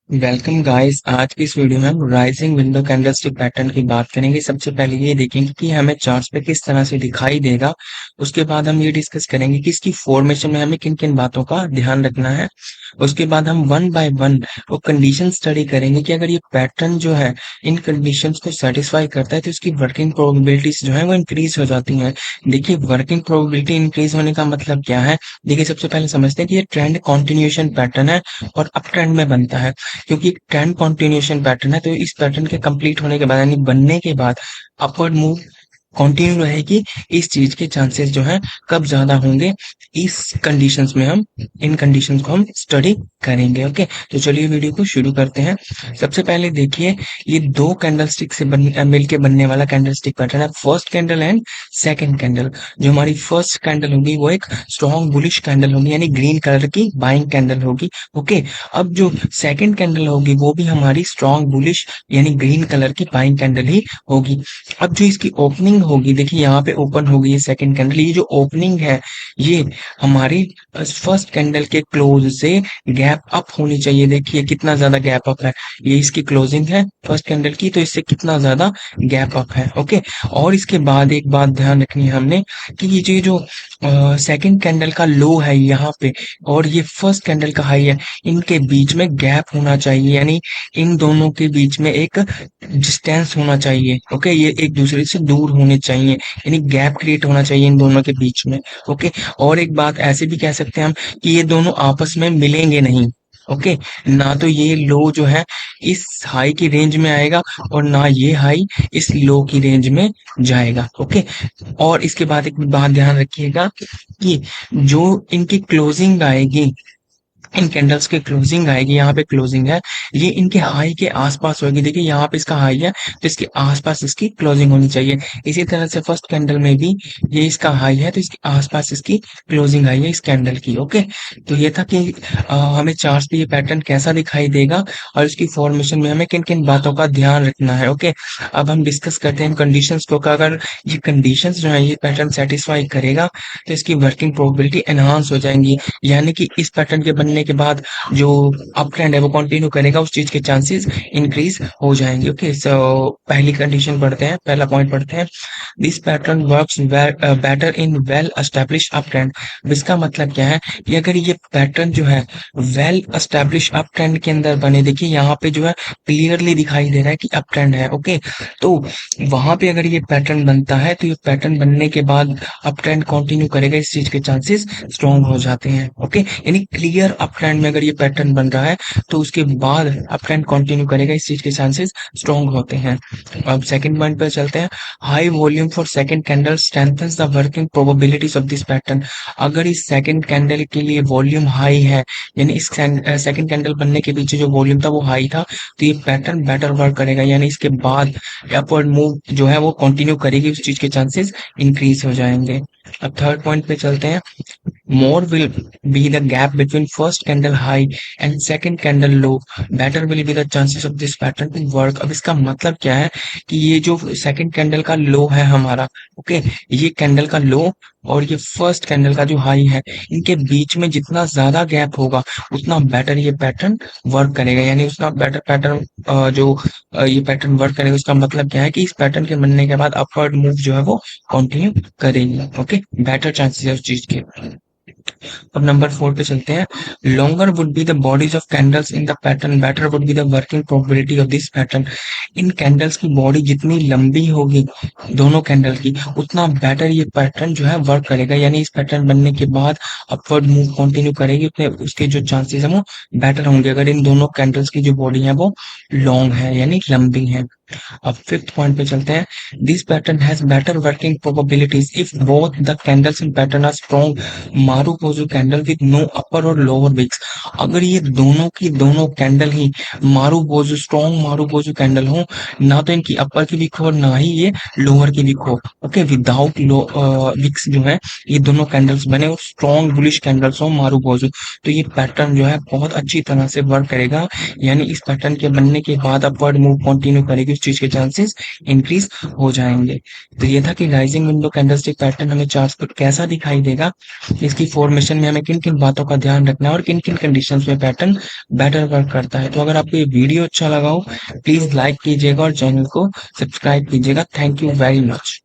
Welcome guys. आज की इस वीडियो में हम राइजिंग विंडो कैंडलस्टिक पैटर्न की बात करेंगे। सबसे पहले ये देखेंगे कि हमें चार्ट्स पे किस तरह से दिखाई देगा। उसके बाद हम ये डिस्कस करेंगे कि इसकी फॉर्मेशन में हमें किन किन बातों का ध्यान रखना है। उसके बाद हम वन बाय वन वो कंडीशन स्टडी करेंगे कि अगर ये पैटर्न जो है इन कंडीशंस को सेटिस्फाई करता है तो इसकी वर्किंग प्रोबेबिलिटीज जो है वो इंक्रीज हो जाती हैं। देखिए, वर्किंग प्रोबेबिलिटी इंक्रीज होने का मतलब क्या है। देखिए, सबसे पहले समझते हैं कि ये ट्रेंड कॉन्टिन्यूएशन पैटर्न है और अप ट्रेंड में बनता है। क्योंकि एक ट्रेंड कॉन्टिन्यूएशन पैटर्न है तो इस पैटर्न के कंप्लीट होने के बाद यानी बनने के बाद अपवर्ड मूव कंटिन्यू रहेगी। इस चीज के चांसेस जो है कब ज्यादा होंगे, इस कंडीशंस में हम इन कंडीशंस को हम स्टडी करेंगे। ओके, तो चलिए वीडियो को शुरू करते हैं। सबसे पहले देखिए, ये दो कैंडलस्टिक से मिलके बनने वाला कैंडलस्टिक पैटर्न है, first candle and second candle. जो हमारी फर्स्ट कैंडल होगी वो एक स्ट्रॉन्ग बुलिश कैंडल होगी यानी ग्रीन कलर की बाइंग कैंडल होगी। ओके, अब जो सेकंड कैंडल होगी वो भी हमारी स्ट्रॉन्ग बुलिश यानी ग्रीन कलर की बाइंग कैंडल ही होगी। अब जो इसकी ओपनिंग होगी, देखिए यहाँ पे ओपन होगी ये सेकंड कैंडल, ये जो ओपनिंग है ये हमारी फर्स्ट कैंडल के क्लोज से गैप अप होनी चाहिए। देखिए कितना ज्यादा गैप अप है, ये इसकी क्लोजिंग है फर्स्ट कैंडल की, तो इससे कितना ज्यादा गैप अप है। ओके, और इसके बाद एक बात ध्यान रखनी है हमने कि ये जो सेकंड कैंडल का लो है यहाँ पे और ये फर्स्ट कैंडल का हाई है, इनके बीच में गैप होना चाहिए यानी इन दोनों के बीच में एक डिस्टेंस होना चाहिए। ओके, ये एक दूसरे से दूर होने चाहिए यानी गैप क्रिएट होना चाहिए इन दोनों के बीच में। ओके, और एक बात ऐसे भी कह सकते हैं हम कि ये दोनों आपस में मिलेंगे नहीं। ओके, ना तो ये लो जो है इस हाई की रेंज में आएगा और ना ये हाई इस लो की रेंज में जाएगा। ओके, और इसके बाद एक बात ध्यान रखिएगा कि जो इनकी क्लोजिंग आएगी, इन कैंडल्स के क्लोजिंग आएगी, यहाँ पे क्लोजिंग है, ये इनके हाई के आसपास होगी। देखिए यहाँ पे इसका हाई है तो इसके आसपास इसकी क्लोजिंग होनी चाहिए। इसी तरह से फर्स्ट कैंडल में भी ये इसका हाई है तो इसके आसपास इसकी क्लोजिंग आई है इस कैंडल की। ओके, तो ये था कि हमें चार्ट पे ये पैटर्न कैसा दिखाई देगा और इसकी फॉर्मेशन में हमें किन किन बातों का ध्यान रखना है। ओके, अब हम डिस्कस करते हैं कंडीशंस को कि अगर ये कंडीशंस जो है ये पैटर्न सेटिस्फाई करेगा तो इसकी वर्किंग प्रोबेबिलिटी एनहांस हो जाएंगी, यानी कि इस पैटर्न के बनने के बाद जो अप ट्रेंड है वो कंटिन्यू करेगा, उस चीज के चांसेस इंक्रीज हो जाएंगे। ओके, सो पहली कंडीशन पढ़ते हैं, पहला पॉइंट पढ़ते हैं। This pattern works better in well establish up trend. इसका मतलब क्या है कि अगर ये पैटर्न जो है वेल एस्टेब्लिश अप ट्रेंड के अंदर बने, देखिए यहाँ पे जो है क्लियरली दिखाई दे रहा है कि अप ट्रेंड है। ओके, तो वहां पे अगर ये पैटर्न बनता है तो ये पैटर्न बनने के बाद अप ट्रेंड कंटिन्यू करेगा, इस चीज के चांसेस स्ट्रॉन्ग हो जाते हैं। ओके, यानी क्लियर अप ट्रेंड में अगर ये पैटर्न बन रहा है तो उसके बाद अप ट्रेंड कंटिन्यू करेगा, इस चीज के चांसेस स्ट्रॉन्ग होते हैं। अब सेकंड पॉइंट पे चलते हैं। High volume for second candle strengthens the working probabilities of this pattern. अगर इस सेकंड कैंडल के लिए वॉल्यूम हाई है यानी इस सेकंड कैंडल बनने के पीछे जो वॉल्यूम था वो हाई था, तो ये पैटर्न बेटर वर्क करेगा यानी इसके बाद अपवर्ड मूव जो है वो कंटिन्यू करेगी, उस चीज के चांसेस इंक्रीज हो जाएंगे। अब थर्ड पॉइंट पे चलते हैं। More will be the gap between first candle high and second candle low. Better will be the chances of this pattern to work. अब इसका मतलब क्या है कि ये जो सेकंड कैंडल का लो है हमारा, ओके, ये कैंडल का लो और ये फर्स्ट कैंडल का जो हाई है, इनके बीच में जितना ज्यादा गैप होगा उतना बेटर ये पैटर्न वर्क करेगा, यानी उतना बेटर पैटर्न जो ये पैटर्न वर्क करेगा। उसका मतलब क्या है कि इस पैटर्न के बनने के बाद अपवर्ड मूव जो है वो कंटिन्यू करेगी। ओके, बेटर चांसेस है उस चीज के। अब नंबर 4 पे चलते हैं। Longer would be the bodies of candles in the pattern, better would be the working probability of this pattern. In candles की बॉडी जितनी लंबी होगी दोनों कैंडल की, उतना बेटर ये पैटर्न जो है वर्क करेगा, यानी इस पैटर्न बनने के बाद अपवर्ड मूव कंटिन्यू करेगी, उतने उसके जो चांसेस है वो बेटर होंगे अगर इन दोनों कैंडल्स की जो बॉडी है वो लॉन्ग है यानी लंबी है। अब फिफ्थ पॉइंट पे चलते हैं। This pattern has better working probabilities if both the candles in pattern are strong marubozu candle with no upper और लोअर विक्स। अगर ये दोनों की दोनों कैंडल ही मारुपोजो स्ट्रॉन्ग मारुपोजो कैंडल हो, ना तो इनकी अपर की विक हो और ना ही ये लोअर की विक हो, ओके, विदाउट विक्स जो है ये दोनों कैंडल्स बने और स्ट्रॉन्ग बुलिश कैंडल्स हो मारुपोजो, तो ये पैटर्न जो है बहुत अच्छी तरह से वर्क करेगा, यानी इस पैटर्न के बनने के बाद अपवर्ड मूव कंटिन्यू करेगी, उस चीज के चांसेस इंक्रीज हो जाएंगे। तो ये था कि राइजिंग विंडो कैंडलस्टिक पैटर्न हमें चार्ट पर कैसा दिखाई देगा, इसकी फॉर्मेशन में हमें किन किन बातों का ध्यान रखना है और किन किन कंडीशंस में पैटर्न बेटर वर्क करता है। तो अगर आपको ये वीडियो अच्छा लगा हो, प्लीज लाइक कीजिएगा और चैनल को सब्सक्राइब कीजिएगा। Thank you very much.